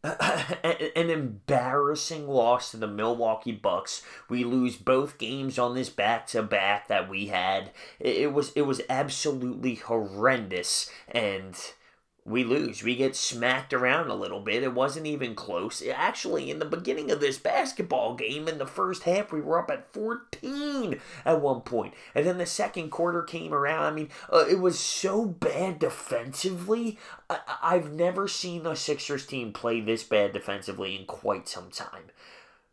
an embarrassing loss to the Milwaukee Bucks. We lose both games on this back-to-back that we had. It was absolutely horrendous, and we lose. We get smacked around a little bit. It wasn't even close. Actually, in the beginning of this basketball game, in the first half, we were up at 14 at one point. And then the second quarter came around. I mean, it was so bad defensively. I've never seen a Sixers team play this bad defensively in quite some time.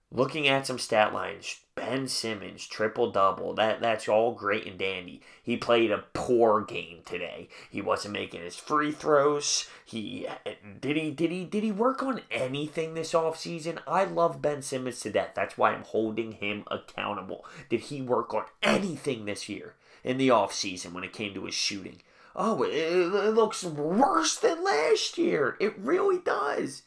Looking at some stat lines, Ben Simmons, triple-double, that's all great and dandy. He played a poor game today. He wasn't making his free throws. Did he work on anything this offseason? I love Ben Simmons to death. That's why I'm holding him accountable. Did he work on anything this year in the offseason when it came to his shooting? Oh, it looks worse than last year. It really does.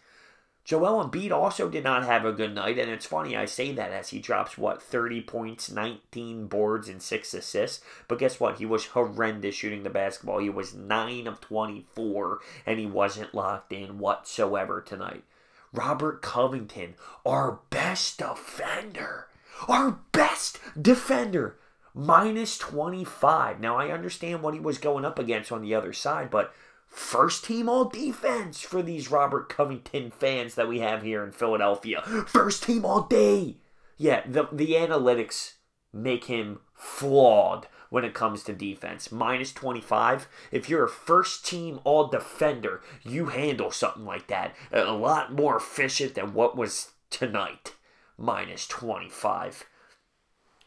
Joel Embiid also did not have a good night, and it's funny I say that as he drops, 30 points, 19 boards, and 6 assists. But guess what? He was horrendous shooting the basketball. He was 9 of 24, and he wasn't locked in whatsoever tonight. Robert Covington, our best defender. Our best defender. Minus 25. Now, I understand what he was going up against on the other side, but first team all defense for these Robert Covington fans that we have here in Philadelphia. First team all day. Yeah, the analytics make him flawed when it comes to defense. Minus 25. If you're a first team all defender, you handle something like that a lot more efficient than what was tonight. Minus 25.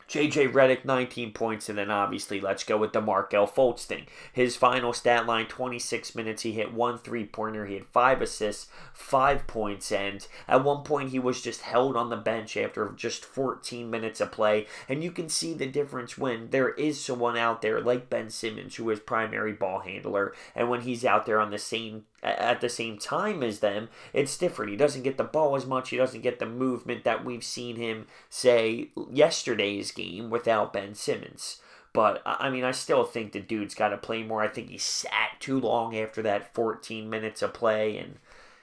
J.J. Redick, 19 points, and then obviously let's go with the Markelle Fultz thing. His final stat line, 26 minutes, he hit 1 3-pointer, he had 5 assists, 5 points, and at one point he was just held on the bench after just 14 minutes of play, and you can see the difference when there is someone out there like Ben Simmons, who is primary ball handler, and when he's out there at the same time as them, it's different. He doesn't get the ball as much. He doesn't get the movement that we've seen him, say, yesterday's game without Ben Simmons. But, I mean, I still think the dude's got to play more. I think he sat too long after that 14 minutes of play, and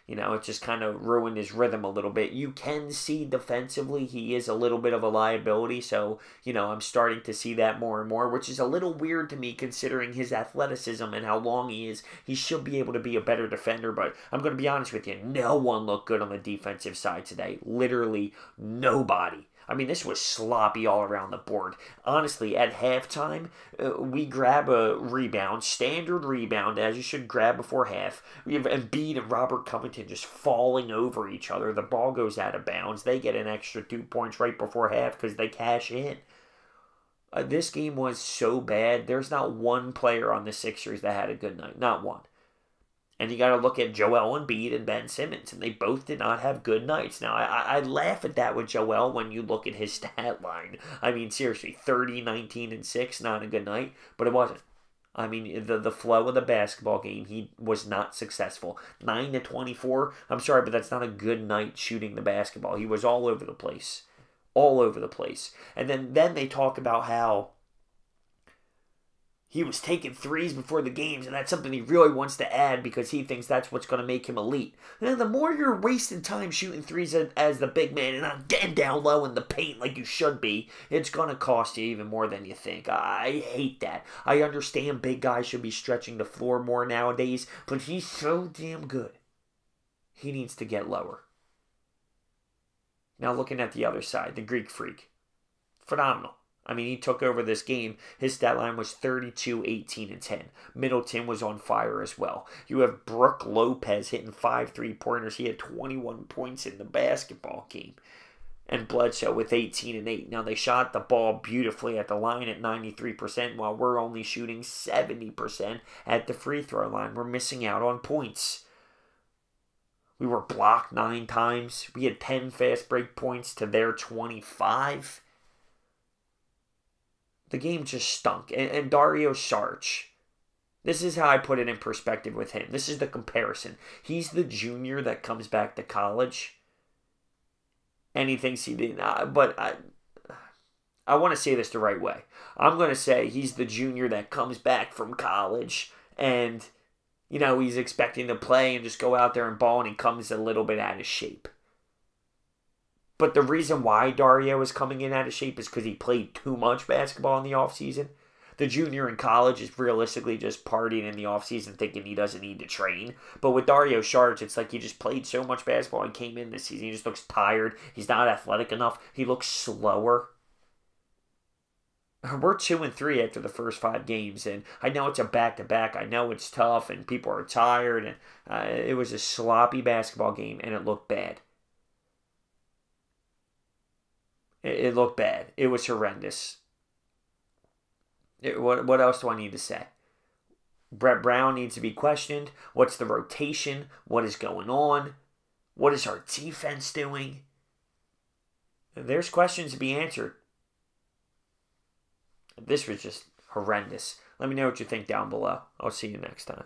it just kind of ruined his rhythm a little bit. You can see defensively he is a little bit of a liability, so, I'm starting to see that more and more, which is a little weird to me considering his athleticism and how long he is. He should be able to be a better defender, but I'm going to be honest with you, no one looked good on the defensive side today. Literally nobody. I mean, this was sloppy all around the board. Honestly, at halftime, we grab a rebound, standard rebound, as you should grab before half. We have Embiid and Robert Covington just falling over each other. The ball goes out of bounds. They get an extra 2 points right before half because they cash in. This game was so bad. There's not one player on the Sixers that had a good night. Not one. And you got to look at Joel Embiid and Ben Simmons, and they both did not have good nights. Now, I laugh at that with Joel when you look at his stat line. I mean, seriously, 30, 19, and 6, not a good night, but it wasn't. I mean, the flow of the basketball game, he was not successful. 9 to 24, I'm sorry, but that's not a good night shooting the basketball. He was all over the place. All over the place. And then they talk about how he was taking threes before the games, and that's something he really wants to add because he thinks that's what's going to make him elite. And the more you're wasting time shooting threes as the big man and not getting down low in the paint like you should be, it's going to cost you even more than you think. I hate that. I understand big guys should be stretching the floor more nowadays, but he's so damn good. He needs to get lower. Now looking at the other side, the Greek Freak. Phenomenal. I mean, he took over this game. His stat line was 32, 18, and 10. Middleton was on fire as well. You have Brook Lopez hitting 5 3-pointers. He had 21 points in the basketball game. And Bledsoe with 18 and 8. Now, they shot the ball beautifully at the line at 93%, while we're only shooting 70% at the free throw line. We're missing out on points. We were blocked 9 times. We had 10 fast break points to their 25. The game just stunk. And Dario Saric, this is how I put it in perspective with him. This is the comparison. He's the junior that comes back to college, and he thinks he did not. But I want to say this the right way. I'm going to say he's the junior that comes back from college, and he's expecting to play and just go out there and ball, and he comes a little bit out of shape. But the reason why Dario is coming in out of shape is because he played too much basketball in the offseason. The junior in college is realistically just partying in the offseason thinking he doesn't need to train. But with Dario Saric, it's like he just played so much basketball and came in this season. He just looks tired. He's not athletic enough. He looks slower. We're 2-3 after the first 5 games, and I know it's a back-to-back. I know it's tough, and people are tired, and it was a sloppy basketball game, and it looked bad. It looked bad. It was horrendous. What else do I need to say? Brett Brown needs to be questioned. What's the rotation? What is going on? What is our defense doing? There's questions to be answered. This was just horrendous. Let me know what you think down below. I'll see you next time.